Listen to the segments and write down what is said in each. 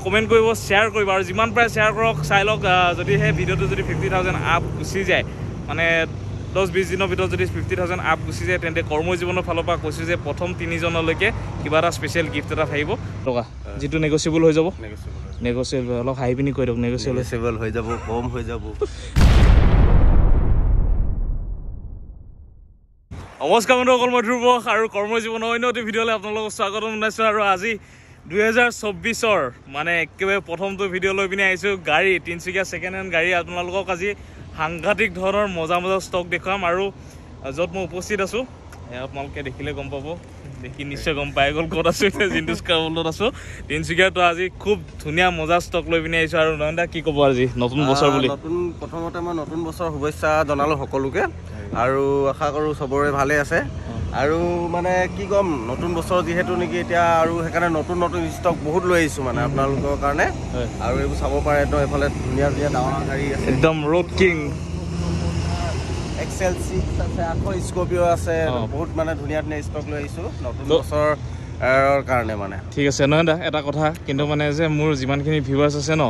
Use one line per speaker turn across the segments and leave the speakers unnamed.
comment কৰিব share কৰিব আৰু যিমান পাৰে শ্বেয়াৰ কৰক চাই লওক যদিহে ভিডিঅ'টো যদি 50,000 আপ গুচি যায় মানে 10-20 দিনৰ ভিতৰত যদি 50,000 আপ গুচি যায় তেন্তে কৰ্মজীৱনৰ ফালৰ পৰা কৈছোঁ যে প্ৰথম 3 জনলৈকে কিবা এটা স্পেচিয়েল গিফ্ট এটা থাকিব টকা যিটো নেগচিয়েবল হৈ যাব নেগচিয়েবল অলপ হাই পিনি কৈ দিয়ক নেগচিয়েবল
হৈ যাব কম হৈ যাব
নমস্কাৰ বন্ধুসকল মই ধ্ৰুৱ আৰু কৰ্মজীৱনৰ অন্য এটি ভিডিঅ'লৈ আপোনালোকক স্বাগতম জনাইছোঁ আৰু আজি 2024 মানে একেবাৰে প্ৰথমটো ভিডিঅ' লৈ পিনে আহিছোঁ গাড়ী তিনিচুকীয়া ছেকেণ্ড হেণ্ড গাড়ী আপোনালোকক আজি সাংঘাতিক ধৰণৰ মজা ষ্টক দেখুৱাম আৰু য'ত মই উপস্থিত আছোঁ আপোনালোকে দেখিলে গম পাব দেখি নিশ্চয় গম পাই গ'ল ক'ত আছোঁ এতিয়া জিন্দুছ কাৰ ৱৰ্ল্ডত আছোঁ তিনিচুকীয়াতো আজি খুব ধুনীয়া মজা ষ্টক লৈ পিনে আহিছোঁ আৰু নয়নদা কি ক'ব আজি নতুন বছৰ বুলি
প্ৰথমতে মই নতুন বছৰ শুভেচ্ছা জনালোঁ সকলোকে আৰু আশা কৰোঁ চবৰে ভালে আছে আৰু মানে কি ক'ম নতুন বছৰ যিহেতু নেকি এতিয়া আৰু সেইকাৰণে নতুন ষ্টক বহুত লৈ আহিছোঁ মানে আপোনালোকৰ কাৰণে আৰু এইবোৰ চাব পাৰে একদম এইফালে ধুনীয়া ডাঙৰ গাড়ী আছে
একদম ৰোড কিং
XL6 আছে আকৌ স্কৰ্পিঅ' আছে বহুত মানে ধুনীয়া ষ্টক লৈ আহিছোঁ নতুন বছৰ কাৰণে মানে
ঠিক আছে নহয় দা এটা কথা কিন্তু মানে যে মোৰ যিমানখিনি ভিউৱাৰ্ছ আছে ন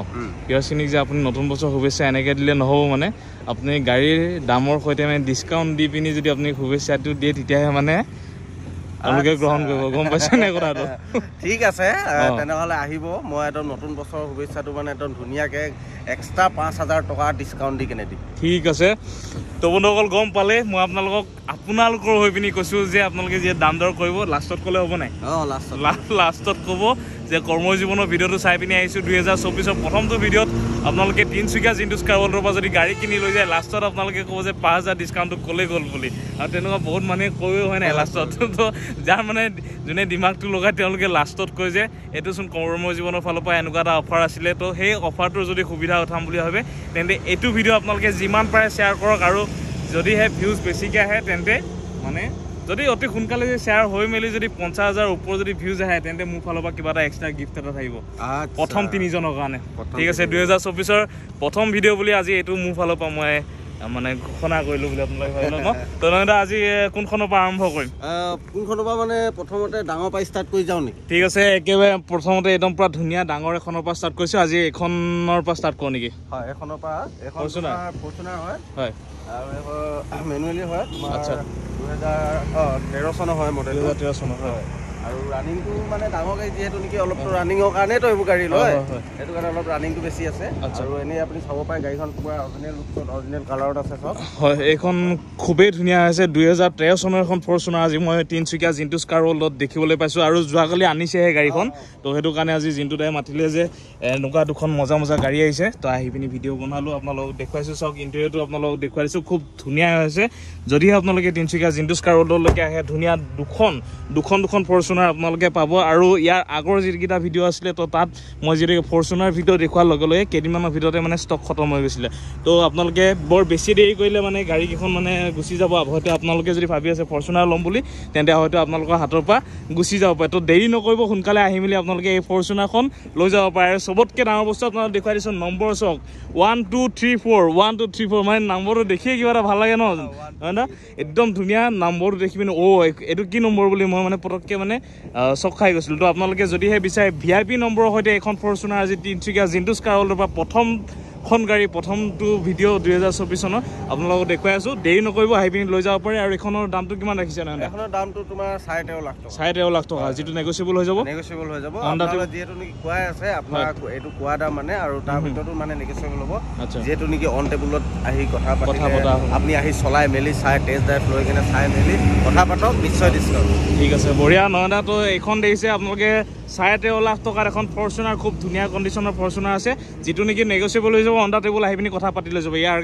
ভিউৱাৰ্ছখিনিক যে আপুনি নতুন বছৰ শুভেচ্ছা এনেকৈ দিলে নহ'ব মানে আপুনি গাড়ীৰ দামৰ সৈতে মানে ডিছকাউণ্ট দি পিনি যদি আপুনি শুভেচ্ছাটো দিয়ে তেতিয়াহে মানে তেওঁলোকে গ্ৰহণ কৰিব গম পাইছে নাই কথাটো
ঠিক আছে তেনেহ'লে আহিব মই একদম নতুন বছৰৰ শুভেচ্ছাটো মানে একদম ধুনীয়াকৈ এক্সট্ৰা 5,000 টকা ডিছকাউণ্ট দি কেনে দিম
ঠিক আছে তো বন্ধুসকল গম পালে মই আপোনালোকৰ হৈ পিনি কৈছোঁ যে আপোনালোকে যে দাম দৰ কৰিব লাষ্টত ক'লে হ'ব নাই লাষ্টত ক'ব যে কৰ্মজীৱনৰ ভিডিঅ'টো চাই পিনি আহিছোঁ 2024 প্ৰথমটো ভিডিঅ'ত আপোনালোকে তিনিচুকীয়া জিন্দুছ কাৰ ৱৰ্ল্ডৰ পৰা যদি গাড়ী কিনি লৈ যায় লাষ্টত আপোনালোকে ক'ব যে 5,000 ডিছকাউণ্টটো ক'লে গ'ল বুলি আৰু তেনেকুৱা বহুত মানুহে কৈও হয় নাই লাষ্টত তো যাৰ মানে যোনে দিমাগটো লগায় তেওঁলোকে লাষ্টত কয় যে এইটোচোন কৰ্মজীৱনৰ ফালৰ পৰা এনেকুৱা এটা অফাৰ আছিলে তো সেই অফাৰটোৰ যদি সুবিধা উঠাম বুলি ভাবে তেন্তে এইটো ভিডিঅ' আপোনালোকে যিমান পাৰে শ্বেয়াৰ কৰক আৰু যদিহে ভিউজ বেছিকৈ আহে তেন্তে মানে যদি অতি সোনকালে যদি শ্বেয়াৰ হৈ মেলি যদি 50,000 ওপৰ যদি ভিউজ আহে তেন্তে মোৰ ফালৰ পৰা কিবা এটা এক্সট্ৰা গিফ্ট এটা থাকিব প্ৰথম 3 জনৰ কাৰণে ঠিক আছে 2024 প্ৰথম ভিডিঅ' বুলি আজি এইটো মোৰ ফালৰ পৰা মই মানে ঘোষণা কৰিলোঁ বুলি আপোনালোকে ভাবিলে ন তো নয়নদা আজি কোনখনৰ পৰা আৰম্ভ কৰিম
কোনখনৰ পৰা মানে প্ৰথমতে ডাঙৰ পৰা ষ্টাৰ্ট কৰি যাওঁ নেকি
ঠিক আছে একেবাৰে প্ৰথমতে একদম পুৰা ধুনীয়া ডাঙৰ এখনৰ পৰা ষ্টাৰ্ট কৰিছোঁ আজি এইখনৰ পৰা ষ্টাৰ্ট কৰোঁ নেকি
হয় এখনৰ পৰা ফৰ্চুনাৰ হয়
হয়
আৰু মেনুৱেলি হয়
আচ্ছা
2013 চনৰ হয় মডেল
2013 চনৰ হয়
আৰু ৰানিংটো মানে ডাঙৰ গাড়ী যিহেতু নেকি অলপতো ৰানিঙৰ কাৰণেতো এইবোৰ গাড়ী লয় সেইটো কাৰণে অলপ ৰানিংটো বেছি আছে আৰু এনেই আপুনি চাব পাৰে গাড়ীখন পুৰা অৰিজিনেল কালাৰত আছে চব
হয় এইখন খুবেই ধুনীয়া হৈছে 2013 চনৰ এখন ফৰ্চুনাৰ আজি মই তিনিচুকীয়া জিন্দুছ কাৰ ৱৰ্ল্ডত দেখিবলৈ পাইছোঁ আৰু যোৱাকালি আনিছেহে গাড়ীখন তো সেইটো কাৰণে আজি জিন্তু দাই মাতিলে যে এনেকুৱা দুখন মজা গাড়ী আহিছে তো আহি পিনি ভিডিঅ' বনালোঁ আপোনালোকক দেখুৱাইছোঁ চাওক ইণ্টেৰিয়ৰটো আপোনালোকক দেখুৱাইছোঁ খুব ধুনীয়া হৈছে যদিহে আপোনালোকে তিনিচুকীয়া জিন্দুছ কাৰ ৱৰ্ল্ডলৈকে আহে ধুনীয়া দুখন ফৰ্চুনাৰ আপোনালোকে পাব আৰু ইয়াৰ আগৰ যিকেইটা ভিডিঅ' আছিলে তো তাত মই যিহেতু ফৰ্চুনাৰ ভিডিঅ' দেখুৱাৰ লগে লগে কেইদিনমানৰ ভিতৰতে মানে ষ্টক খতম হৈ গৈছিলে তো আপোনালোকে বৰ বেছি দেৰি কৰিলে মানে গাড়ীকেইখন মানে গুচি যাব হয়তো আপোনালোকে যদি ভাবি আছে ফৰ্চুনাৰ ল'ম বুলি তেন্তে হয়তো আপোনালোকৰ হাতৰ পৰা গুচি যাব পাৰে তো দেৰি নকৰিব সোনকালে আহি মেলি আপোনালোকে এই ফৰ্চুনাৰখন লৈ যাব পাৰে আৰু চবতকৈ ডাঙৰ বস্তু আপোনালোক দেখুৱাই দিছোঁ নম্বৰ চাওক 1234 মানে নম্বৰটো দেখিয়ে কিবা এটা ভাল লাগে ন হয় না একদম ধুনীয়া নম্বৰটো দেখি পিনে এইটো কি নম্বৰ বুলি মই মানে পটককৈ মানে চক খাই গৈছিলোঁ তো আপোনালোকে যদিহে বিচাৰে VIP নম্বৰৰ সৈতে এখন ফৰ্চুনাৰ আজি তিনিচুকীয়া জিন্দুছ কাৰ ৱৰ্ল্ডৰ পৰা প্ৰথমখন গাড়ী প্ৰথমটো ভিডিঅ' 2024 চনৰ আপোনালোকক দেখুৱাই আছোঁ দেৰি নকৰিব আহি পিনি লৈ যাব পাৰে আৰু এইখনৰ দামটো কিমান ৰাখিছে নহয়
এইখনৰ দামটো তোমাৰ 13.5 লাখ টকা
13.5 লাখ টকা যিটো নেগচিয়েবল হৈ যাব
আপোনালোকে যিহেতু নেকি কোৱাই আছে আপোনাৰ এইটো কোৱা দাম মানে আৰু তাৰ ভিতৰতো মানে নেগচিয়েবল হ'ব যিহেতু নেকি অন টেবুলত আহি কথা পাতিলে আপুনি আহি চলাই মেলি চাই টেষ্ট ড্ৰাইভ লৈ কিনে চাই মেলি কথা পাতক নিশ্চয় ডিছকাউণ্ট
ঠিক আছে বঢ়িয়া নয়নদা তো এইখন দেখিছে আপোনালোকে 13.5 লাখ টকাৰ এখন ফৰ্চুনাৰ খুব ধুনীয়া কণ্ডিশ্যনৰ ফৰ্চুনাৰ আছে যিটো নেকি নেগচিয়েবল হৈ যাব অন দা টেবুল আহি পিনি কথা পাতি লৈ যাব ইয়াৰ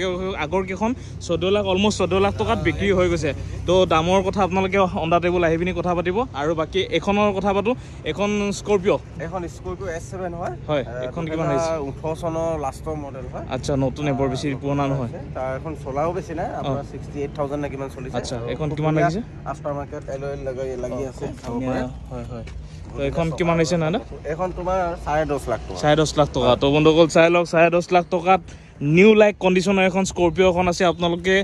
আগৰ কেইখন 14 লাখ অলমষ্ট 14 লাখ টকাত বিক্ৰী হৈ গৈছে তো দামৰ কথা আপোনালোকে অন দা টেবুল আহি পিনি কথা পাতিব আৰু বাকী এইখনৰ কথা পাতো এখন স্কৰ্পিঅ
S7
হয় এইখন কিমান হৈছে
18 চনৰ লাষ্টৰ মডেল হয়
আচ্ছা নতুন বৰ বেছি পুৰণা নহয়
তাৰ এখন চলাও বেছি নাই আপোনাৰ 68000 নে কিমান চলিছে
আচ্ছা এখন কিমান লাগিছে
আফটাৰ মাৰ্কেট এলয় লাগি আছে
হয় তো এখন কিমান হৈছে না
এখন তোমাৰ 10.5 লাখ টকা
10.5 লাখ টকা তো বন্ধুসকল চাই লওক 10.5 লাখ টকাত নিউ লাইক কণ্ডিশ্যনৰ এখন স্কৰপিঅ' এখন আছে আপোনালোকে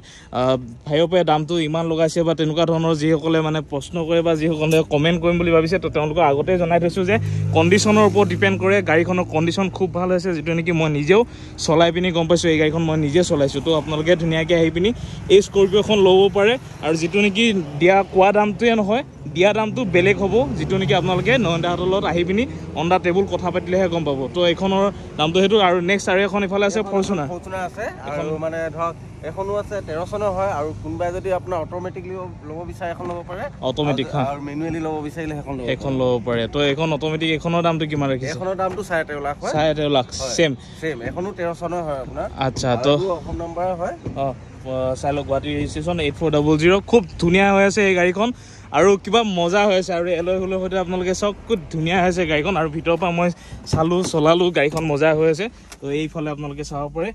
ভাইৰ পৰা দামটো ইমান লগাইছে বা তেনেকুৱা ধৰণৰ যিসকলে মানে প্ৰশ্ন কৰে বা যিসকলে কমেণ্ট কৰিম বুলি ভাবিছে তো তেওঁলোকক আগতে জনাই থৈছোঁ যে কণ্ডিশ্যনৰ ওপৰত ডিপেণ্ড কৰে গাড়ীখনৰ কণ্ডিশ্যন খুব ভাল হৈছে যিটো নেকি মই নিজেও চলাই পিনি গম পাইছোঁ এই গাড়ীখন মই নিজে চলাইছোঁ তো আপোনালোকে ধুনীয়াকৈ আহি পিনি এই স্কৰপিঅ'খন ল'ব পাৰে আৰু যিটো নেকি দিয়া কোৱা দামটোৱে নহয় দিয়া দামটো বেলেগ হ'ব যিটো নেকি আপোনালোকে নয়নদাহঁতৰ লগত আহি পিনি অন দা টেবুল কথা পাতিলেহে গম পাব তো এইখনৰ দামটো সেইটো আৰু নেক্সট আৰু এখন ইফালে আছে ফৰ্চুনাৰ
আছে আৰু মানে ধৰক এখনো আছে 13 চনৰ হয় আৰু কোনোবাই যদি আপোনাৰ অট'মেটিকলি ল'ব বিচাৰে এখন ল'ব পাৰে
অট'মেটিক
আৰু মেনুৱেলি ল'ব বিচাৰিলে এখন
ল'ব পাৰে তো এইখন অট'মেটিক এইখনৰ দামটো কিমান ৰাখিছে
এইখনৰ দামটো 13.5 লাখ হয়
13.5 লাখ সেম
এখনো 13 চনৰ হয় আপোনাৰ
আচ্ছা তো
অসম নম্বৰ হয়
চাই লওক গুৱাহাটী ৰেজিষ্ট্ৰেশ্যন 8400 খুব ধুনীয়া হৈ আছে এই গাড়ীখন আৰু কিবা মজা হৈ আছে আৰু এলয় হুলৰ সৈতে আপোনালোকে চব খুব ধুনীয়া হৈছে গাড়ীখন আৰু ভিতৰৰ পৰা মই চলালোঁ গাড়ীখন মজা হৈ আছে তো এইফালে আপোনালোকে চাব পাৰে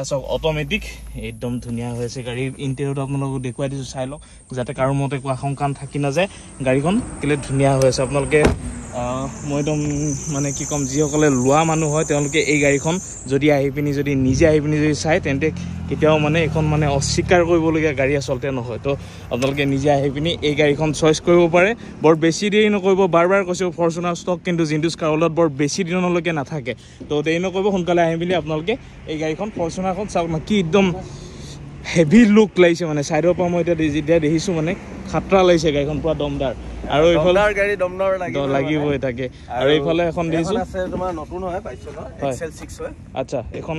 চব অট'মেটিক একদম ধুনীয়া হৈ আছে গাড়ীৰ ইণ্টেৰিয়ৰটো আপোনালোকক দেখুৱাই দিছোঁ চাই লওক যাতে কাৰো মতে একো আশংকা থাকি নাযায় গাড়ীখন কেলে ধুনীয়া হৈ আছে আপোনালোকে মই একদম মানে কি ক'ম যিসকলে লোৱা মানুহ হয় তেওঁলোকে এই গাড়ীখন যদি আহি পিনি যদি নিজে আহি পিনি যদি চায় তেন্তে কেতিয়াও মানে এইখন মানে অস্বীকাৰ কৰিবলগীয়া গাড়ী আচলতে নহয় তো আপোনালোকে নিজে আহি পিনি এই গাড়ীখন চইচ কৰিব পাৰে বৰ বেছি দেৰি নকৰিব বাৰ কৈছোঁ ফৰ্চুনাৰ ষ্টক কিন্তু জিন্টুছ কাৰ ৱৰ্ল্ডত বৰ বেছি দিনলৈকে নাথাকে তো দেৰি নকৰিব সোনকালে আহি পিনি আপোনালোকে এই গাড়ীখন ফৰ্চুনাৰখন চাওক না কি একদম হেভি লুক লাগিছে মানে ছাইডৰ পৰা মই যেতিয়া দেখিছোঁ মানে খাতৰা লাগিছে গাড়ীখন পুৰা দমদাৰ আৰু এইফালে
গাড়ী দমদাৰ
লাগিবই তাকে আৰু এইফালে এখন দেখিছোঁ
আছে তোমাৰ নতুন হয় 22 চনৰ XL6 হয়
আচ্ছা এখন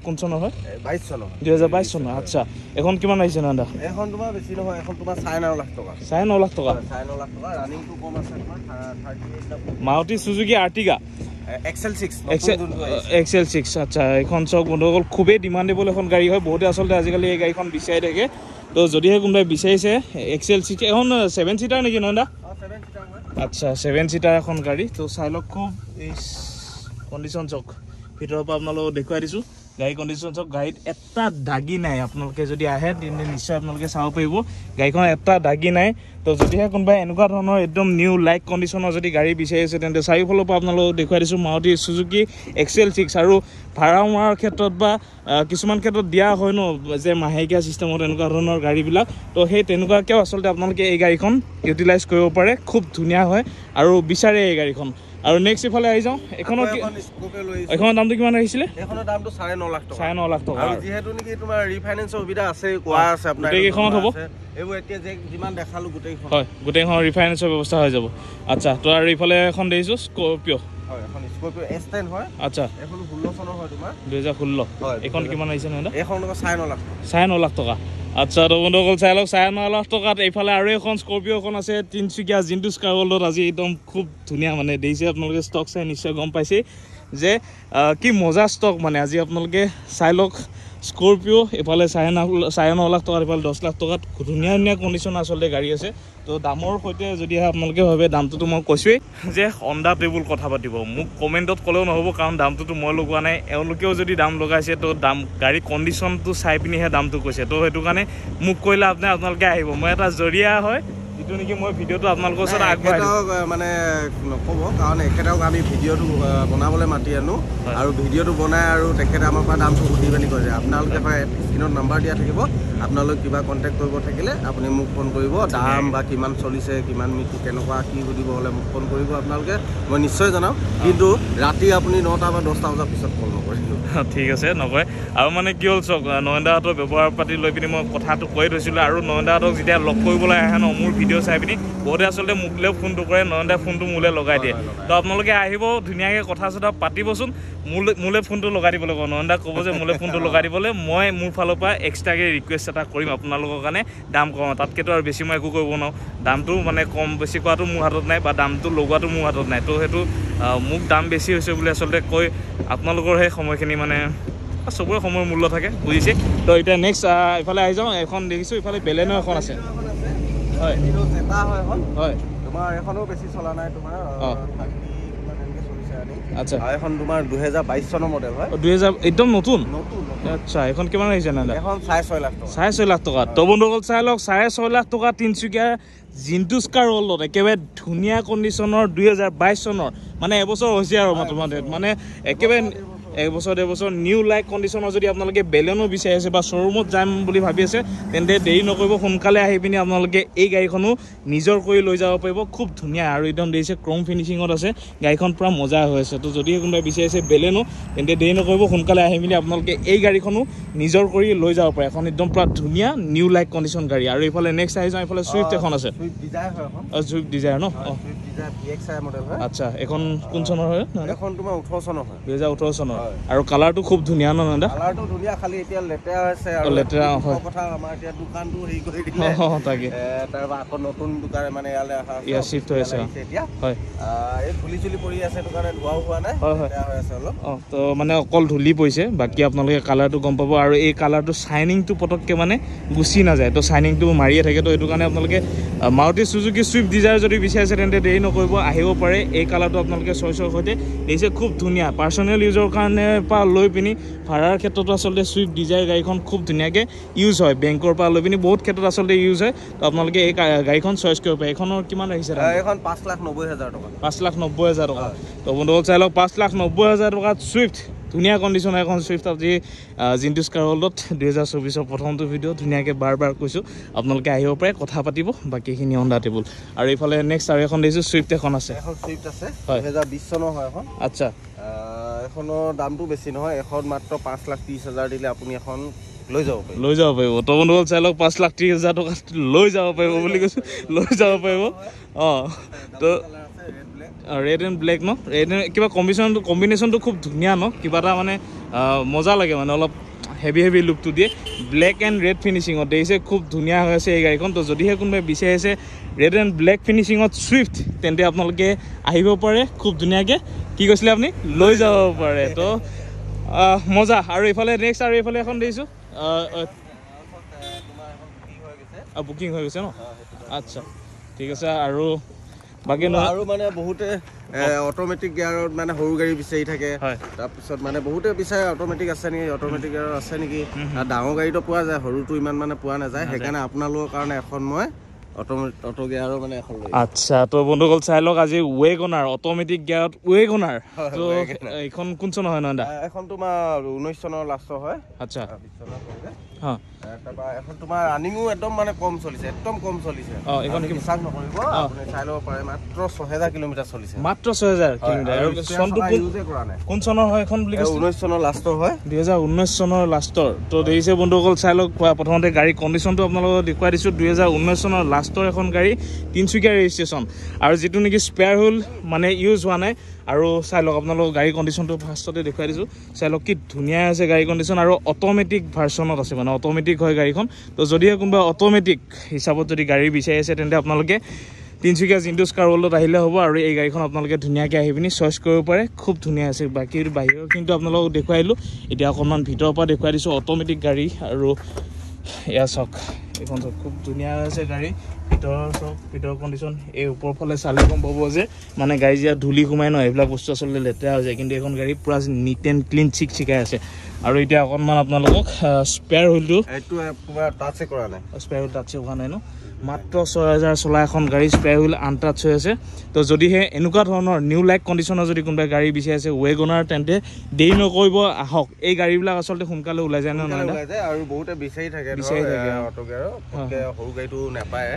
কোন চনৰ হয়
22 চনৰ
2022 চনৰ আচ্ছা এখন কিমান আহিছে নান্দা
এখন তোমাৰ বেছি নহয় এখন তোমাৰ 9.5 লাখ টকা
9.5 লাখ টকা
9.5 লাখ টকা ৰানিংটো কম আছে তোমাৰ 38 lakh
Maruti Suzuki Ertiga XL6 আচ্ছা এখন চক বন্ধুসকল খুবেই ডিমাণ্ডেবল এখন গাড়ী হয় বহুতে আচলতে আজিকালি এই গাড়ীখন বিচাৰি থাকে তো যদিহে কোনোবাই বিচাৰিছে XL6 এখন 7 চিটাৰ নেকি নন্দা আচ্ছা 7 চিটাৰ এখন গাড়ী তো চাই লওক খুব এই কণ্ডিশ্যন চক ভিতৰৰ পৰা আপোনালোকক দেখুৱাই দিছোঁ গাড়ী কণ্ডিশ্যন চক গাড়ীত এটা দাগি নাই আপোনালোকে যদি আহে তেন্তে নিশ্চয় আপোনালোকে চাব পাৰিব গাড়ীখন এটা দাগি নাই তো যদিহে কোনোবাই এনেকুৱা ধৰণৰ একদম নিউ লাইক কণ্ডিশ্যনৰ যদি গাড়ী বিচাৰি আছে তেন্তে চাৰিওফালৰ পৰা আপোনালোকক দেখুৱাই দিছোঁ মাৰুতি সুজুকি XL6 আৰু ভাড়া মৰাৰ ক্ষেত্ৰত বা কিছুমান ক্ষেত্ৰত দিয়া হয় ন যে মাহেকীয়া ছিষ্টেমত এনেকুৱা ধৰণৰ গাড়ীবিলাক তো সেই তেনেকুৱাকৈও আচলতে আপোনালোকে এই গাড়ীখন ইউটিলাইজ কৰিব পাৰে খুব ধুনীয়া হয় আৰু বিচাৰে এই গাড়ীখন আৰু নেক্সট ইফালে আহি যাওঁ এইখনৰ দামটো কিমান আহিছিলে
এইখনৰ দামটো 9.5 লাখ টকা
9.5 লাখ টকা
আৰু যিহেতু নেকি তোমাৰ ৰিফাইনেন্সৰ সুবিধা আছে কোৱা আছে আপোনাৰ
গোটেইকেইখনত হ'ব
এইবোৰ এতিয়া যিমান দেখালোঁ গোটেইখন
হয় গোটেইখন ৰিফাইনেন্সৰ ব্যৱস্থা হৈ যাব আচ্ছা তো আৰু ইফালে এখন দেখিছোঁ স্কৰপিঅ
হয় এখন স্কৰপিঅ S10 হয় আচ্ছা এখন 16 চনৰ হয় তোমাৰ
2016 হয় এইখন কিমান আহিছে নহয়
এইখন 9.5 লাখ
9.5 লাখ টকা আচ্ছা তো বন্ধুসকল চাই লওক 9.5 লাখ টকাত এইফালে আৰু এখন স্কৰপিঅ এখন আছে তিনিচুকীয়া জিন্টুছ কাৰ ৱৰ্ল্ডত আজি একদম খুব ধুনীয়া মানে দেখিছে আপোনালোকে ষ্টক চাই নিশ্চয় গম পাইছে যে কি মজা ষ্টক মানে আজি আপোনালোকে চাই লওক স্কৰপিঅ এইফালে 9.5 লাখ টকাত এইফালে 10 লাখ টকাত ধুনীয়া ধুনীয়া কণ্ডিশ্যন আচলতে গাড়ী আছে তো দামৰ সৈতে যদিহে আপোনালোকে ভাবে দামটোতো মই কৈছোৱেই যে অন দা টেবুল কথা পাতিব মোক কমেণ্টত ক'লেও নহ'ব কাৰণ দামটোতো মই লগোৱা নাই এওঁলোকেও যদি দাম লগাইছে তো দাম গাড়ী কণ্ডিশ্যনটো চাই পিনিহে দামটো কৈছে তো সেইটো কাৰণে মোক কৈলে আপোনালোকে আহিব মই এটা জৰিয়া হয় যিটো নেকি মই ভিডিঅ'টো আপোনালোকৰ ওচৰত আগবঢ়াই
মানে নক'ব কাৰণ এখেতক আমি ভিডিঅ'টো বনাবলৈ মাতি আনো আৰু ভিডিঅ'টো বনাই আৰু তেখেতে আমাৰ পৰা দামটো সুধি পিনি কয় যে আপোনালোকে হয় স্ক্ৰীণত নাম্বাৰ দিয়া থাকিব আপোনালোক কিবা কণ্টেক্ট কৰিব থাকিলে আপুনি মোক ফোন কৰিব দাম বা কিমান চলিছে কিমান কেনেকুৱা কি সুধিব হ'লে মোক ফোন কৰিব আপোনালোকে মই নিশ্চয় জনাম কিন্তু ৰাতি আপুনি 9টা বা 10টা বজাৰ পিছত ফোন নকৰিব
ঠিক আছে নকয় আৰু মানে কি হ'ল চাওক নয়নদাহঁতৰ ব্যৱহাৰ পাতি লৈ পিনি মই কথাটো কৈ থৈছিলোঁ আৰু নয়নদাহঁতক যেতিয়া লগ কৰিবলৈ আহে ন মোৰ ভিডিঅ' চাই পিনি বহুতে আচলতে মোলৈও ফোনটো কৰে নয়নদাই ফোনটো মোলৈ লগাই দিয়ে তো আপোনালোকে আহিব ধুনীয়াকৈ কথা চথা পাতিবচোন মোলৈ ফোনটো লগাই দিবলৈ কওঁ নয়নদাক ক'ব যে মোলৈ ফোনটো লগাই দিবলৈ মই মোৰ ফালৰ পৰা এক্সট্ৰাকৈ ৰিকুৱেষ্ট এটা কৰিম আপোনালোকৰ কাৰণে দাম কম তাতকৈতো আৰু বেছি মই একো কৰিব নোৱাৰোঁ দামটো মানে কম বেছি কৰাটো মোৰ হাতত নাই বা দামটো লগোৱাটো মোৰ হাতত নাই তো সেইটো মোক দাম বেছি হৈছে বুলি আচলতে কৈ আপোনালোকৰ সেই সময়খিনি মানে চবৰে সময়ৰ মূল্য থাকে বুজিছে তো এতিয়া নেক্সট ইফালে আহি যাওঁ এখন দেখিছোঁ ইফালে বেলেনো এখন আছে হয়
হয় তোমাৰ এখনো বেছি চলা নাই তোমাৰ আচ্ছা এখন তোমাৰ 2022 চনৰ মডেল হয়
2000 একদম নতুন আচ্ছা এখন কিমান আহিছে না
এখন 6.5 লাখ টকা
6.5 লাখ টকা তো বন্ধুসকল চাই লওক 6.5 লাখ টকা তিনিচুকীয়া জিন্টুছ কাৰ ৱৰ্ল্ডত একেবাৰে ধুনীয়া কণ্ডিশ্যনৰ 2022 চনৰ মানে এবছৰ হৈছে আৰু মানে একেবাৰে 1 বছৰ 1.5 বছৰ নিউ লাইক কণ্ডিশ্যনৰ যদি আপোনালোকে বেলেনো বিচাৰি আছে বা শ্ব'ৰুমত যাম বুলি ভাবি আছে তেন্তে দেৰি নকৰিব সোনকালে আহি পিনি আপোনালোকে এই গাড়ীখনো নিজৰ কৰি লৈ যাব পাৰিব খুব ধুনীয়া আৰু একদম দেখিছে ক্ৰম ফিনিচিঙত আছে গাড়ীখন পুৰা মজা হৈ আছে তো যদি কোনোবাই বিচাৰি আছে বেলেনো তেন্তে দেৰি নকৰিব সোনকালে আহি পিনি আপোনালোকে এই গাড়ীখনো নিজৰ কৰি লৈ যাব পাৰে এখন একদম পুৰা ধুনীয়া নিউ লাইক কণ্ডিশ্যন গাড়ী আৰু এইফালে নেক্সট আহি যাওঁ এইফালে চুইফ্ট এখন আছে চুইফ্ট ডিজায়াৰ ন আচ্ছা এখন কোন চনৰ হয়
এখন তোমাৰ 18 চনৰ হয়
2018 চনৰ আৰু কালাৰটো খুব ধুনীয়া ন দাদা
কালাৰটো ধুনীয়া খালি এতিয়া লেতেৰা হৈছে আৰু
লেতেৰা হয়
কথা আমাৰ এতিয়া দোকানটো হেৰি কৰি দিলে
তাকে
তাৰপৰা আকৌ নতুন দোকান মানে ইয়ালে আহা
ইয়া শিফট হৈ আছে
এতিয়া
হয়
এই ধুলি চুলি পৰি আছে দোকানে ধোৱাও হোৱা নাই লেতেৰা হৈ আছে অলপ
তো মানে অকল ধুলি পৰিছে বাকী আপোনালোকে কালাৰটো গম পাব আৰু এই কালাৰটো শাইনিংটো পটককৈ মানে গুচি নাযায় তো শাইনিংটো মাৰিয়ে থাকে তো এইটো কাৰণে আপোনালোকে মাৰুতি চুজুকি চুইফ্ট ডিজায়াৰ যদি বিচাৰিছে তেন্তে দেৰি নকৰিব আহিব পাৰে এই কালাৰটো আপোনালোকে চইচৰ সৈতে দেখিছে খুব ধুনীয়া পাৰ্চনেল ইউজৰ কাৰণে পৰা লৈ পিনি ভাড়াৰ ক্ষেত্ৰতো আচলতে চুইফ্ট ডিজায়াৰ গাড়ীখন খুব ধুনীয়াকৈ ইউজ হয় বেংকৰ পৰা লৈ পিনি বহুত ক্ষেত্ৰত আচলতে ইউজ হয় তো আপোনালোকে এই গাড়ীখন চইচ কৰিব পাৰে এইখনৰ কিমান ৰাখিছে
এইখন 5,90,000 টকা
5,90,000 টকা তো বন্ধুসকল চাই লওক 5,90,000 টকাত চুইফ্ট ধুনীয়া কণ্ডিশ্যন এখন চুইফ্ট আজি জিণ্টুছ কাৰ ৱৰ্ল্ডত 2024 প্ৰথমটো ভিডিঅ' ধুনীয়াকৈ বাৰ কৈছোঁ আপোনালোকে আহিব পাৰে কথা পাতিব বাকীখিনি অন দা টেবুল আৰু এইফালে নেক্সট আৰু এখন দেখিছোঁ চুইফ্ট এখন আছে
এখন চুইফ্ট আছে 2020 চনৰ হয় এখন
আচ্ছা
এখনৰ দামটো বেছি নহয় এখন মাত্ৰ 5,30,000 দিলে আপুনি এখন লৈ যাব
পাৰিব তো বন্ধুসকল চাই লওক 5,30,000 টকাত লৈ যাব পাৰিব বুলি কৈছোঁ লৈ যাব পাৰিব তো ৰেড এণ্ড ব্লেক ন ৰেড কিবা কম্বিনেশ্যনটো খুব ধুনীয়া ন কিবা এটা মানে মজা লাগে মানে অলপ হেভি লুকটো দিয়ে ব্লেক এণ্ড ৰেড ফিনিচিঙত দেখিছে খুব ধুনীয়া হৈ আছে এই গাড়ীখন তো যদিহে কোনোবাই বিচাৰি আছে ৰেড এণ্ড ব্লেক ফিনিচিঙত চুইফ্ট তেন্তে আপোনালোকে আহিব পাৰে খুব ধুনীয়াকৈ কি কৈছিলে আপুনি লৈ যাব পাৰে তো মজা আৰু এইফালে নেক্সট আৰু এইফালে এখন দেখিছোঁ বুকিং হৈ গৈছে ন আচ্ছা ঠিক আছে আৰু বাকী
আৰু মানে বহুতে অট'মেটিক গিয়াৰত মানে সৰু গাড়ী বিচাৰি থাকে তাৰপিছত মানে বহুতে বিচাৰে অট'মেটিক আছে নেকি অট'মেটিক গিয়াৰত আছে নেকি ডাঙৰ গাড়ীটো পোৱা যায় সৰুটো ইমান মানে পোৱা নাযায় সেইকাৰণে আপোনালোকৰ কাৰণে এখন মই অটো গিয়াৰৰ মানে এখন লৈ
আচ্ছা তো বন্ধুসকল চাই লওক আজি ৱেগনাৰ অট'মেটিক গিয়াৰত ৱেগনাৰ তো এইখন কোন চনৰ হয় নন্দা
এখন তোমাৰ 19 চনৰ লাষ্টৰ হয়
আচ্ছা
তাৰপৰা এখন তোমাৰ ৰানিঙো একদম মানে কম চলিছে এইখন বিশ্বাস নকৰিব আপুনি চাই ল'ব পাৰে মাত্ৰ 6,000 কিলোমিটাৰ চলিছে
মাত্ৰ 6,000 কিলোমিটাৰ আৰু চনটো কোন চনৰ হয় এখন বুলি কৈছে
19 চনৰ লাষ্টৰ হয়
2019 চনৰ লাষ্টৰ তো দেখিছে বন্ধুসকল চাই লওক প্ৰথমতে গাড়ী কণ্ডিশ্যনটো আপোনালোকক দেখুৱাই দিছোঁ 2019 চনৰ লাষ্টৰ এখন গাড়ী তিনিচুকীয়া ৰেজিষ্ট্ৰেশ্যন আৰু যিটো নেকি স্পেয়াৰ হুইল মানে ইউজ হোৱা নাই আৰু চাই লওক আপোনালোকক গাড়ী কণ্ডিশ্যনটো ফাৰ্ষ্টতে দেখুৱাই দিছোঁ চাই লওক কি ধুনীয়া আছে গাড়ী কণ্ডিশ্যন আৰু অট'মেটিক ভাৰ্চনত আছে মানে অট'মেটিক হয় গাড়ীখন তো যদিহে কোনোবা অট'মেটিক হিচাপত যদি গাড়ী বিচাৰি আছে তেন্তে আপোনালোকে তিনিচুকীয়া জিণ্টুছ কাৰ ৱৰ্ল্ডত আহিলে হ'ব আৰু এই গাড়ীখন আপোনালোকে ধুনীয়াকৈ আহি পিনি চইচ কৰিব পাৰে খুব ধুনীয়া আছে বাকী বাহিৰৰ কিন্তু আপোনালোকক দেখুৱাই দিলোঁ এতিয়া অকণমান ভিতৰৰ পৰা দেখুৱাই দিছোঁ অট'মেটিক গাড়ী আৰু এয়া চাওক এইখন চাওক খুব ধুনীয়া আছে গাড়ী ভিতৰৰ কণ্ডিশ্যন এই ওপৰৰ ফালে চালে গম পাব যে মানে গাড়ী যেতিয়া ধূলি সোমাই ন এইবিলাক বস্তু আচলতে লেতেৰা হৈ যায় কিন্তু এইখন গাড়ী পূৰা নিট এণ্ড ক্লিন চিকাই আছে আৰু এতিয়া অকণমান আপোনালোকক স্পেয়াৰ হুইলটো
টাচে কৰা নাই
স্পেয়াৰ হুইল টাচে হোৱা নাই ন মাত্ৰ 6,000 চলা এখন গাড়ী স্পেয়াৰ হুইল আনটাচ হৈ আছে তো যদিহে এনেকুৱা ধৰণৰ নিউ লাইক কণ্ডিশ্যনৰ যদি কোনোবাই গাড়ী বিচাৰি আছে ৱেগনাৰ তেন্তে দেৰি নকৰিব আহক এই গাড়ীবিলাক আচলতে সোনকালে ওলাই যায় ন
আৰু বহুতে বিচাৰি থাকে সৰু গাড়ীটো নাপায়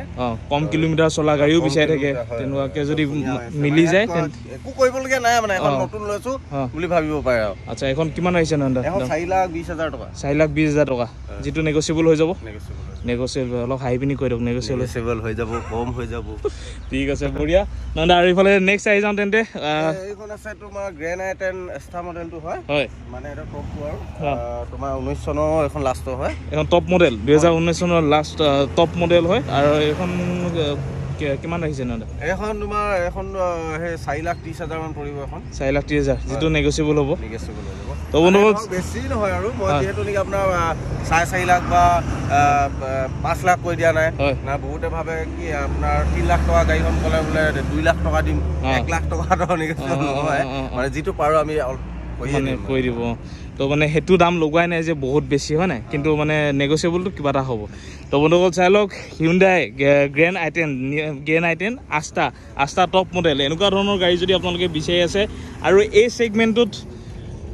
কম কিলোমিটাৰ চলা গাড়ীও বিচাৰি থাকে তেনেকুৱাকৈ যদি মিলি যায়
একো কৰিবলগীয়া নাই মানে এখন নতুন লৈছোঁ বুলি ভাবিব পাৰে আৰু
আচ্ছা এখন কিমান আহিছে নন্দা
4,20,000 টকা
4,20,000 টকা যিটো নেগচিয়েবল হৈ যাব নেগচিয়েবল অলপ হাই পিনি কৈ দিয়ক
নেগচিয়েবল হৈ যাব কম হৈ যাব
ঠিক আছে বঢ়িয়া নন্দা আৰু এইফালে নেক্সট আহি যাওঁ তেন্তে
এইখন আছে তোমাৰ গ্ৰেণ্ড আই10 এক্সট্ৰা মডেলটো হয় মানে এটা টপটো আৰু তোমাৰ 19 চনৰ এখন লাষ্টৰ হয়
এখন টপ মডেল 2019 চনৰ লাষ্ট টপ মডেল হয় আৰু এইখন কিমান ৰাখিছে নন্দা
এখন তোমাৰ এখন সেই 4,30,000 মান পৰিব এখন
4,30,000 যিটো নেগচিয়েবল হ'ব তো বন্ধুসকল
বেছি নহয় আৰু মই যিহেতু নেকি আপোনাৰ 4.5 লাখ বা 5 লাখ কৈ দিয়া নাই না বহুতে ভাবে কি আপোনাৰ 3 লাখ টকা গাড়ীখন ক'লে বোলে 2 লাখ টকা দিম 1 লাখ টকা নেগচিয়েবল নহয় মানে যিটো পাৰোঁ আমি
কৈ দিব তো মানে সেইটো দাম লগোৱাই নাই যে বহুত বেছি হয় নাই কিন্তু মানে নেগচিয়েবলটো কিবা এটা হ'ব তো বন্ধুসকল চাই লওক হিউণ্ডাই গ্ৰেণ্ড আই10 আস্তা টপ মডেল এনেকুৱা ধৰণৰ গাড়ী যদি আপোনালোকে বিচাৰি আছে আৰু এই ছেগমেণ্টটোত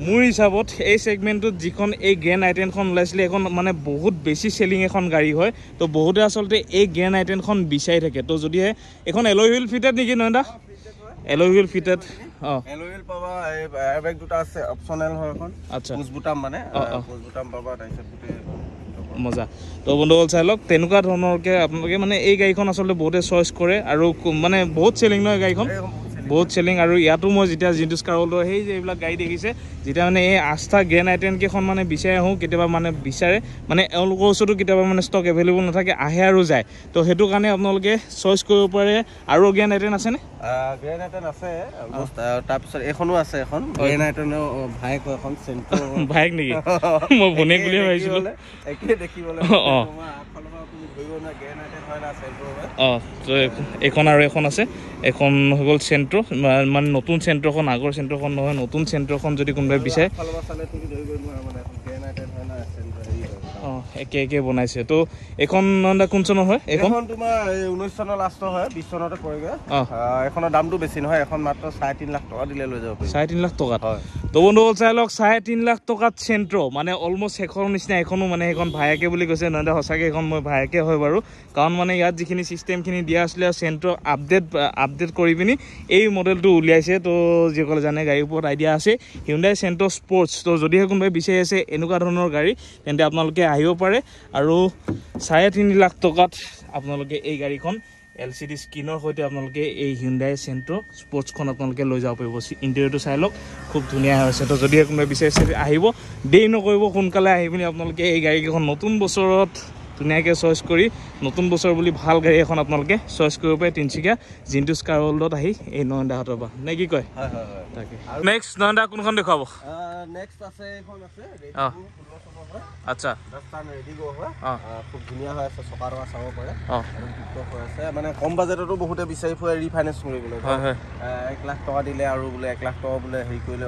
মোৰ হিচাপত এই সেগমেন্টত যিখন এই গ্ৰেণ্ড আইটেনখন ওলাইছিলে এখন মানে বহুত বেছি চেলিং এখন গাড়ী হয় তো বহুতে আচলতে এই গ্ৰেণ্ড আইটেনখন বিচাৰি থাকে তো যদিহে এখন এলয় হুইল ফিটেড নেকি Noida alloy wheel fitted
alloy wheel পাবা এই এয়াৰবেগ দুটা আছে অপচনেল হয় এখন
আচ্ছা
পুশ বুটাম মানে পুশ বুটাম পাবা তাৰপিছত গোটেই
মজা তো বন্ধুসকল চাই লওক তেনেকুৱা ধৰণৰকৈ আপোনালোকে মানে এই গাড়ীখন আচলতে বহুতে চইচ কৰে আৰু মানে বহুত চেলিং নহয় গাড়ীখন বহুত চেলিং আৰু ইয়াতো মই যেতিয়া জিন্টুছ কাৰ ৱৰ্ল্ডৰ সেই যে এইবিলাক গাড়ী দেখিছে যেতিয়া মানে এই আস্থা গ্ৰেণ্ড আইটেনকেইখন মানে বিচাৰি আহোঁ কেতিয়াবা মানে বিচাৰে মানে এওঁলোকৰ ওচৰতো কেতিয়াবা মানে ষ্টক এভেইলেবল নাথাকে আহে আৰু যায় তো সেইটো কাৰণে আপোনালোকে চইচ কৰিব পাৰে আৰু গ্ৰেণ্ড আইটেন আছেনে
গ্ৰেণ্ড আইটেন আছে তাৰপিছত এখনো আছে এখন গ্ৰেণ্ড আইটেনৰ ভাইক এখন চেণ্ট্ৰ
ভাইক নেকি মই ভনীয়েক বুলিয়ে ভাবিছিলোঁ
একেই দেখিবলৈ
তো এইখন আৰু এখন আছে এখন হৈ গ'ল চেণ্ট্ৰ মানে নতুন চেণ্ট্ৰখন আগৰ চেণ্ট্ৰখন নহয় নতুন চেণ্ট্ৰখন যদি কোনোবাই বিচাৰে একে একে বনাইছে তো এইখন কোন চনৰ হয়
এইখন তোমাৰ 19 চনৰ লাষ্টৰ হয় 20 চনতে পৰেগৈ এখনৰ দামটো বেছি নহয় এখন মাত্ৰ 3.5 লাখ টকা দিলে লৈ যাব পাৰি
3.5 লাখ টকাত তো বন্ধুসকল চাই লওক 3.5 লাখ টকাত চেণ্ট্ৰ মানে অলমষ্ট শেষৰ নিচিনা এখনো মানে সেইখন ভায়েকে বুলি কৈছে নহ'লে সঁচাকৈ এইখন মই ভায়েকে হয় বাৰু কাৰণ মানে ইয়াত যিখিনি ছিষ্টেমখিনি দিয়া আছিলে চেণ্ট্ৰ আপডেট কৰি পিনি এই মডেলটো উলিয়াইছে তো যিসকলে জানে গাড়ীৰ ওপৰত আইডিয়া আছে হিউণ্ডাই চেণ্ট্ৰ স্পৰ্টছ তো যদিহে কোনোবাই বিচাৰি আছে এনেকুৱা ধৰণৰ গাড়ী তেন্তে আপোনালোকে আহিব পাৰে আৰু 3.5 লাখ টকাত আপোনালোকে এই গাড়ীখন LCD স্ক্ৰীনৰ সৈতে আপোনালোকে এই হিউণ্ডাই চেণ্ট্ৰ স্পৰ্টছখন আপোনালোকে লৈ যাব পাৰিব ইণ্টেৰিয়ৰটো চাই লওক খুব ধুনীয়া হৈছে তো যদিহে কোনোবাই বিচাৰিছে আহিব দেৰি নকৰিব সোনকালে আহি পিনি আপোনালোকে এই গাড়ীকেইখন নতুন বছৰত ধুনীয়াকৈ চইচ কৰি নতুন বছৰ বুলি ভাল গাড়ী এখন আপোনালোকে চইচ কৰিব পাৰে তিনিচুকীয়া জিন্টুছ কাৰ ৱৰ্ল্ডত আহি এই নয়নদাহঁতৰ পৰা নে কি কয় তাকে নেক্সট নয়নদা কোনখন দেখুৱাব
নেক্সট আছে এখন আছে
আচ্ছা
ৰেডিগো হয় খুব ধুনীয়া হৈ আছে চকা টকা চাব পাৰে হৈ আছে মানে কম বাজেটতো বহুতে বিচাৰি ফুৰে ৰিফাইনেন্স কৰিবলৈ 1 লাখ টকা দিলে আৰু বোলে 1 লাখ টকা বোলে হেৰি কৰিলে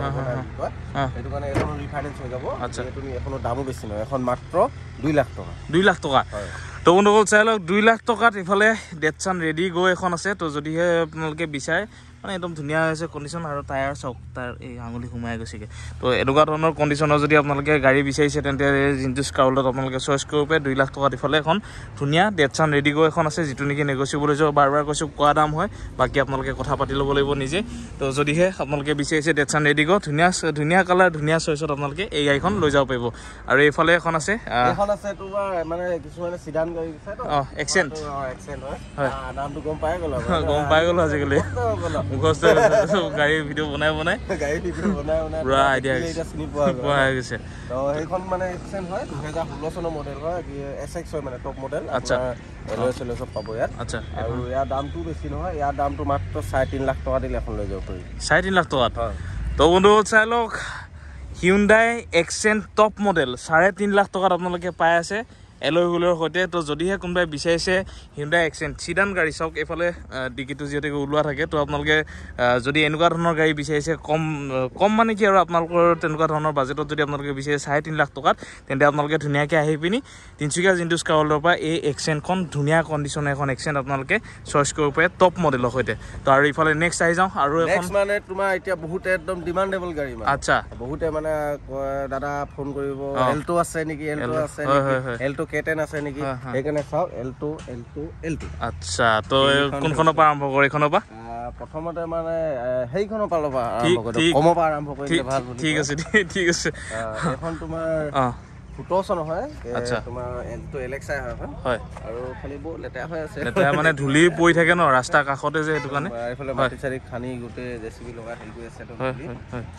সেইটো কাৰণে এখন ৰিফাইনেন্স হৈ যাব তুমি এখনৰ দামো বেছি নহয় এখন মাত্ৰ 2 লাখ টকা
2 লাখ টকা তো বন্ধুসকল চাই লওক 2 লাখ টকাত ইফালে ডেটছান ৰেডিগো এখন আছে তো যদিহে আপোনালোকে বিচাৰে মানে একদম ধুনীয়া হৈছে কণ্ডিশ্যন আৰু টায়াৰ চাওক তাৰ এই আঙুলি সোমাই গৈছেগৈ তো এনেকুৱা ধৰণৰ কণ্ডিশ্যনৰ যদি আপোনালোকে গাড়ী বিচাৰিছে তেন্তে জিন্টুছ কাৰ ৱৰ্ল্ডত আপোনালোকে চইচ কৰিব পাৰে 2 লাখ টকাত ইফালে এখন ধুনীয়া ডেটছান ৰেডিগো এখন আছে যিটো নেকি নেগচিয়েবল হৈছে বাৰ কৈছোঁ কোৱা দাম হয় বাকী আপোনালোকে কথা পাতি ল'ব লাগিব নিজে তো যদিহে আপোনালোকে বিচাৰিছে ডেটছান ৰেডিগো ধুনীয়া কালাৰ ধুনীয়া চইচত আপোনালোকে এই গাড়ীখন লৈ যাব পাৰিব আৰু এইফালে এখন আছে
তোমাৰ মানে কিছুমানে চিডান গাড়ী বিচাৰে
এক্সেণ্ট
হয় নামটো গম পাই গ'ল
আজিকালি মুখস্থ গাড়ী ভিডিঅ' বনাই পুৰা আইডিয়া পোৱা হৈ গৈছে
সেইখন মানে এক্সেণ্ট হয় 2016 চনৰ মডেল হয় SX হয় মানে টপ মডেল
আচ্ছা
চব পাব ইয়াত আচ্ছা আৰু ইয়াৰ দামটো বেছি নহয় ইয়াৰ দামটো মাত্ৰ 3.5 লাখ টকা দিলে এখন লৈ যাব পাৰি
3.5 লাখ টকাত তো বন্ধু চাই লওক হিউণ্ডাই এক্সেণ্ট টপ মডেল 3.5 লাখ টকাত আপোনালোকে পাই আছে এলয় হুইলৰ সৈতে তো যদিহে কোনোবাই বিচাৰিছে হিউণ্ডাই এক্সেণ্ট চিডান গাড়ী চাওক এইফালে ডিকিটো যিহেতু ওলোৱা থাকে তো আপোনালোকে যদি এনেকুৱা ধৰণৰ গাড়ী বিচাৰিছে কম মানে কি আৰু আপোনালোকৰ তেনেকুৱা ধৰণৰ বাজেটত যদি আপোনালোকে বিচাৰে 3.5 লাখ টকাত তেন্তে আপোনালোকে ধুনীয়াকৈ আহি পিনি তিনিচুকীয়া জিন্টুছ কাৰ ৱৰ্ল্ডৰ পৰা এই এক্সেণ্টখন ধুনীয়া কণ্ডিশ্যনৰ এখন এক্সেণ্ট আপোনালোকে চইচ কৰিব পাৰে টপ মডেলৰ সৈতে তো আৰু ইফালে নেক্সট আহি যাওঁ আৰু এখন
মানে তোমাৰ এতিয়া বহুতে একদম ডিমাণ্ডেবল গাড়ী
আচ্ছা
বহুতে মানে দাদা ফোন কৰিব এল্টো আছে নেকি এল্টো K10 আছে নেকি সেইকাৰণে চাওক এল্টো
আচ্ছা তো কোনখনৰ পৰা আৰম্ভ কৰে এইখনৰ পৰা
প্ৰথমতে মানে সেইখনৰ পৰা ল'বা আৰম্ভ কৰি কমৰ পৰা আৰম্ভ কৰিলে ভাল
ঠিক আছে
এখন তোমাৰ 17 চন হয় তোমাৰ এল্টো LXI হয় আৰু খালি বহুত লেতেৰা হৈ আছে
লেতেৰা মানে ধূলি পৰি থাকে ন ৰাস্তাৰ কাষতে যে সেইটো কাৰণে
এইফালে মাটি চাৰি খানি গোটেই জেচিবি লগাই হেৰি কৰি আছে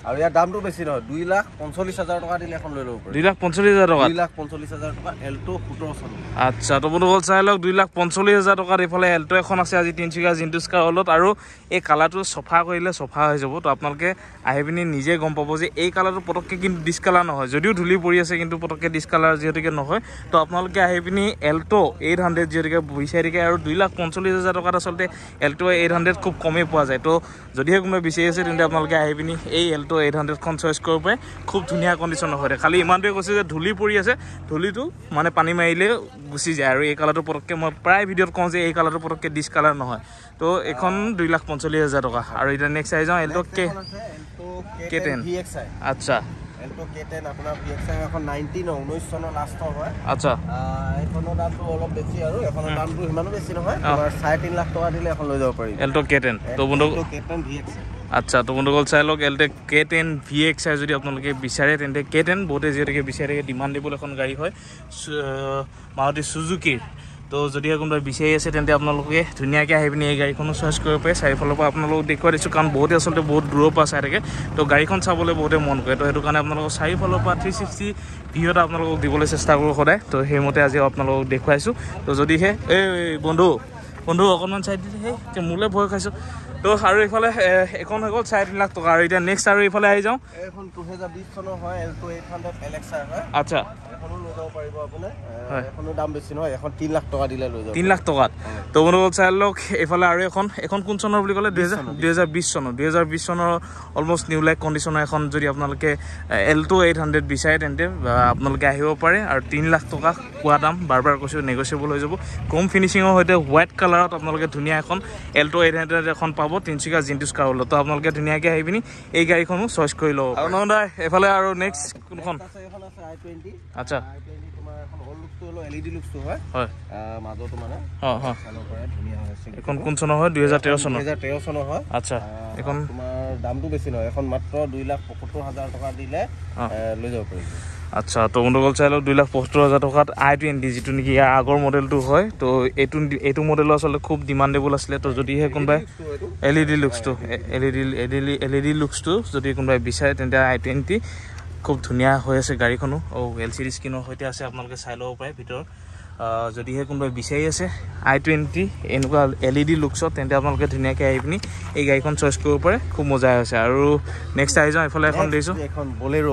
আৰু ইয়াৰ দামটো বেছি নহয় 2,45,000 টকা দিলে এখন লৈ ল'ব পাৰি
2,45,000 টকা
2,45,000 টকা এল্টো 17 চন
আচ্ছা তো বন্ধুসকল চাই লওক 2,45,000 টকাত এইফালে এল্টো এখন আছে আজি তিনিচুকীয়া জিন্টুছ কাৰ ৱৰ্ল্ডত আৰু এই কালাৰটো চফা কৰিলে চফা হৈ যাব তো আপোনালোকে আহি পিনি নিজে গম পাব যে এই কালাৰটো পটককৈ কিন্তু ডিছকালাৰ নহয় যদিও ধূলি পৰি আছে কিন্তু পটককৈ ডিছকালাৰ যিহেতুকে নহয় তো আপোনালোকে আহি পিনি এল্টো 800 যিহেতুকে বিচাৰি থাকে আৰু 2,45,000 টকাত আচলতে এল্টো 800 খুব কমেই পোৱা যায় তো যদিহে কোনোবাই বিচাৰি আছে তেন্তে আপোনালোকে আহি পিনি এই এল্টো 800খন চইচ কৰিব পাৰে খুব ধুনীয়া কণ্ডিশ্যনৰ হয় খালি ইমানটোৱে কৈছে যে ধূলি পৰি আছে ধূলিটো মানে পানী মাৰিলে গুচি যায় আৰু এই কালাৰটো পটককৈ মই প্ৰায় ভিডিঅ'ত কওঁ যে এই কালাৰটো পটককৈ ডিছকালাৰ নহয় তো এইখন 2,45,000 টকা আৰু এতিয়া নেক্সট আহি যাওঁ এল্টো K10 আচ্ছা
এল্টো K10 আপোনাৰ VXI এখন 19 চনৰ লাষ্টৰ হয়
আচ্ছা
এখনৰ দামটো অলপ বেছি আৰু এখনৰ দামটো ইমানো বেছি নহয় তোমাৰ 3.5 লাখ টকা দিলে এখন লৈ যাব পাৰিব
এল্টো K10 তো বন্ধুসকল
K10 VXI
আচ্ছা তো বন্ধুসকল চাই লওক এল্টো K10 VXI যদি আপোনালোকে বিচাৰে তেন্তে K10 বহুতে যিহেতুকে বিচাৰে ডিমাণ্ডেবল এখন গাড়ী হয় মাৰুতি সুজুকিৰ তো যদি কোনোবাই বিচাৰি আছে তেন্তে আপোনালোকে ধুনীয়াকৈ আহি পিনি এই গাড়ীখনো চইচ কৰিব পাৰে চাৰিফালৰ পৰা আপোনালোকক দেখুৱাই দিছোঁ কাৰণ বহুতে আচলতে বহুত দূৰৰ পৰা চাই থাকে তো গাড়ীখন চাবলৈ বহুতে মন কৰে তো সেইটো কাৰণে আপোনালোকক চাৰিফালৰ পৰা 360 ভিউ এটা আপোনালোকক দিবলৈ চেষ্টা কৰোঁ সদায় তো সেইমতে আজি আপোনালোকক দেখুৱাইছোঁ তো যদিহে এই বন্ধু অকণমান চাই দিলে সেই মোলৈ ভয় খাইছোঁ তো আৰু এইফালে এখন হৈ গ'ল 3.5 লাখ টকা আৰু এতিয়া নেক্সট আৰু এইফালে আহি যাওঁ
এখন 2020 চনৰ হয় এল্টো 800 LXI হয়
আচ্ছা
এখনো লৈ যাব পাৰিব আপুনি এখনো দাম বেছি নহয় এখন 3 লাখ টকা দিলে লৈ যাব
3 লাখ টকাত তো বন্ধুসকল চাই লওক এইফালে আৰু এখন কোন চনৰ বুলি ক'লে 2020 চনৰ অলমষ্ট নিউ লাইক কণ্ডিশ্যনৰ এখন যদি আপোনালোকে এল্টো 800 বিচাৰে তেন্তে আপোনালোকে আহিব পাৰে আৰু 3 লাখ টকা কোৱা দাম বাৰ কৈছোঁ নেগচিয়েবল হৈ যাব ক্ৰোম ফিনিচিঙৰ সৈতে হোৱাইট কালাৰত আপোনালোকে ধুনীয়া এখন এল্টো 800 এখন পাব তিনিচুকীয়া জিন্টুছ কাৰলৈ তো আপোনালোকে ধুনীয়াকৈ আহি পিনি এই গাড়ীখনো চইচ কৰি ল'ব আৰু নন্দা এইফালে আৰু নেক্সট কোনখন
এখন আছে i20
আচ্ছা
i20 তোমাৰ এখন অল লুকটো হলো LED লুকটো হয় মাজতো মানে চালৰ পৰা ধুনীয়া হৈছে
এখন কোন চনৰ হয় 2013 চনৰ
হয়
আচ্ছা এখন
তোমাৰ দামটো বেছি নহয় এখন মাত্ৰ 2,75,000 টকা দিলে লৈ যাব পাৰিব
আচ্ছা তো বন্ধুসকল চাই লওক 2,75,000 টকাত i20 যিটো নেকি ইয়াৰ আগৰ মডেলটো হয় তো এইটো মডেলৰ আচলতে খুব ডিমাণ্ডেবল আছিলে তো যদিহে কোনোবাই LED লুকছটো যদি কোনোবাই বিচাৰে তেন্তে i20 খুব ধুনীয়া হৈ আছে গাড়ীখনো LCD স্ক্ৰীনৰ সৈতে আছে আপোনালোকে চাই ল'ব পাৰে ভিতৰত যদিহে কোনোবাই বিচাৰি আছে i20 এনেকুৱা LED লুকছত তেন্তে আপোনালোকে ধুনীয়াকৈ আহি পিনি এই গাড়ীখন চইচ কৰিব পাৰে খুব মজা হৈছে আৰু নেক্সট আহি যাওঁ এইফালে এখন দেখিছোঁ
এখন বলেৰো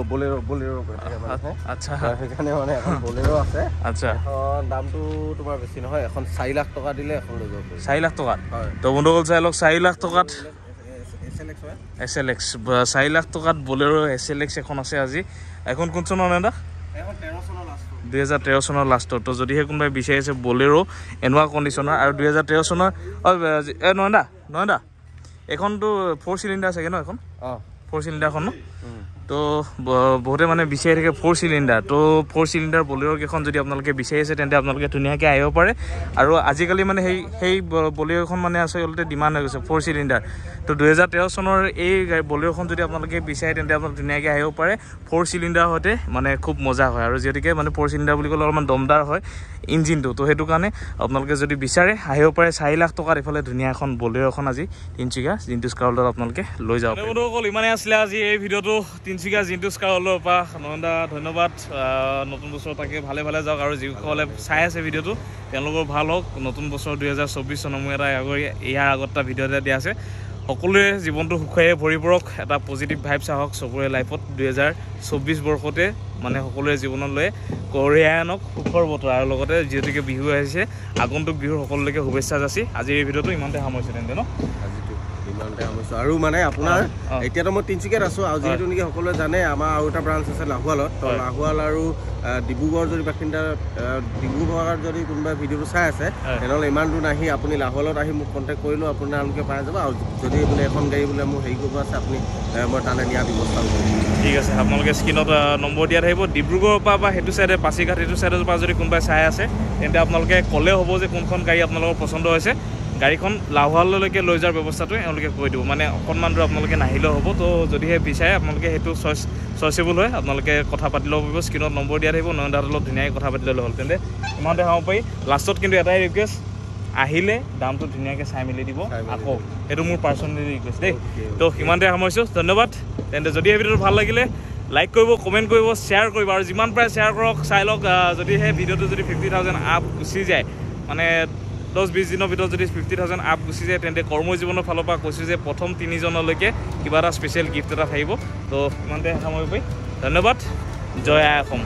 আচ্ছা
সেইকাৰণে মানে এখন বলেৰো আছে
আচ্ছা
এখন দামটো তোমাৰ বেছি নহয় এখন 4 লাখ টকা দিলে এখন লৈ যাব পাৰিব
4 লাখ টকাত তো বন্ধুসকল চাই লওক 4 লাখ টকাত SLX 4 লাখ টকাত বলেৰো SLX এখন আছে আজি এখন কোন চনৰ নেদা 2013 চনৰ লাষ্টত তো যদিহে কোনোবাই বিচাৰিছে বলেৰো এনেকুৱা কণ্ডিশ্যনৰ আৰু 2013 চনৰ নয়দা এখনতো 4 চিলিণ্ডাৰ চাগে ন এখন 4 চিলিণ্ডাৰখন ন তো বহুতে মানে বিচাৰি থাকে 4 চিলিণ্ডাৰ তো 4 চিলিণ্ডাৰ বলেৰো কেইখন যদি আপোনালোকে বিচাৰি আছে তেন্তে আপোনালোকে ধুনীয়াকৈ আহিব পাৰে আৰু আজিকালি মানে সেই বলেৰোখন মানে আচলতে ডিমাণ্ড হৈ গৈছে 4 চিলিণ্ডাৰ তো 2013 চনৰ এই বলেৰোখন যদি আপোনালোকে বিচাৰে তেন্তে আপোনালোকে ধুনীয়াকৈ আহিব পাৰে 4 চিলিণ্ডাৰ সৈতে মানে খুব মজা হয় আৰু যিহেতুকে মানে 4 চিলিণ্ডাৰ বুলি ক'লে অলপমান দমদাৰ হয় ইঞ্জিনটো তো সেইটো কাৰণে আপোনালোকে যদি বিচাৰে আহিব পাৰে 4 লাখ টকাত এইফালে ধুনীয়া এখন বলেৰোখন আজি তিনিচুকীয়া জিন্টুছ কাৰলৈ আপোনালোকে লৈ যাব পাৰে বন্ধুসকল ইমানেই আছিলে আজি এই ভিডিঅ'টো তিনিচুকীয়া জিন্টুছ কাৰলৈ পৰা নন্দা ধন্যবাদ নতুন বছৰ তাকে ভালে যাওক আৰু যিসকলে চাই আছে ভিডিঅ'টো তেওঁলোকৰ ভাল হওক নতুন বছৰ 2024 চনৰ মোৰ এটা ইয়াৰ আগত এটা ভিডিঅ' এটা দিয়া আছে সকলোৰে জীৱনটো সুখেৰে ভৰি পৰক এটা পজিটিভ ভাইবছ আহক চবৰে লাইফত 2024 বৰ্ষতে মানে সকলোৰে জীৱনলৈ কঢ়িয়াই আনক সুখৰ বতৰ আৰু লগতে যিহেতুকে বিহু আহিছে আগন্তুক বিহুৰ সকলোলৈকে শুভেচ্ছা যাচি আজি এই ভিডিঅ'টো ইমানতে সামৰিছোঁ তেন্তে ন
আৰু মানে আপোনাৰ এতিয়াতো মই তিনিচুকীয়াত আছোঁ আৰু যিহেতু নেকি সকলোৱে জানে আমাৰ আৰু এটা ব্ৰাঞ্চ আছে লাহোৱালত তো লাহোৱাল আৰু ডিব্ৰুগড় যদি বাসিন্দা ডিব্ৰুগড়ত যদি কোনোবাই ভিডিঅ'টো চাই আছে তেনেহ'লে ইমান দূৰ নাহি আপুনি লাহোৱালত আহি মোক কণ্টেক্ট কৰিলোঁ আপোনালোকে পাই যাব আৰু যদি বোলে এখন গাড়ী বোলে মোৰ হেৰি কৰিব আছে আপুনি মই তালৈ নিয়াৰ ব্যৱস্থা কৰিম
ঠিক আছে আপোনালোকে স্ক্ৰীনত নম্বৰ দিয়া থাকিব ডিব্ৰুগড়ৰ পৰা বা সেইটো চাইডে পাছিঘাট সেইটো চাইডৰ পৰা যদি কোনোবাই চাই আছে তেন্তে আপোনালোকে ক'লে হ'ব যে কোনখন গাড়ী আপোনালোকৰ পচন্দ হৈছে গাড়ীখন লাহোৱাললৈকে লৈ যোৱাৰ ব্যৱস্থাটো এওঁলোকে কৈ দিব মানে অকণমান দূৰ আপোনালোকে নাহিলেও হ'ব তো যদিহে বিচাৰে আপোনালোকে সেইটো চইচেবল হয় আপোনালোকে কথা পাতি ল'ব পাৰিব স্ক্ৰীনত নম্বৰ দিয়া থাকিব নয়নদাহঁতৰ লগত ধুনীয়াকৈ কথা পাতি ল'লে হ'ল তেন্তে ইমানতে খাব পাৰি লাষ্টত কিন্তু এটাই ৰিকুৱেষ্ট আহিলে দামটো ধুনীয়াকৈ চাই মেলি দিব আকৌ সেইটো মোৰ পাৰ্চনেলি ৰিকুৱেষ্ট দেই তো সিমানতে সামৰিছোঁ ধন্যবাদ তেন্তে যদি এই ভিডিঅ'টো ভাল লাগিলে লাইক কৰিব কমেণ্ট কৰিব শ্বেয়াৰ কৰিব আৰু যিমান পাৰে শ্বেয়াৰ কৰক চাই লওক যদিহে ভিডিঅ'টো যদি 50,000 আপ গুচি যায় মানে 10-20 দিনৰ ভিতৰত যদি 50,000 আপ গুচি যায় তেন্তে কৰ্মজীৱনৰ ফালৰ পৰা কৈছোঁ যে প্ৰথম 3 জনলৈকে কিবা এটা স্পেচিয়েল গিফ্ট এটা থাকিব তো ইমানতে সামৰিব পাৰি ধন্যবাদ জয় আই অসম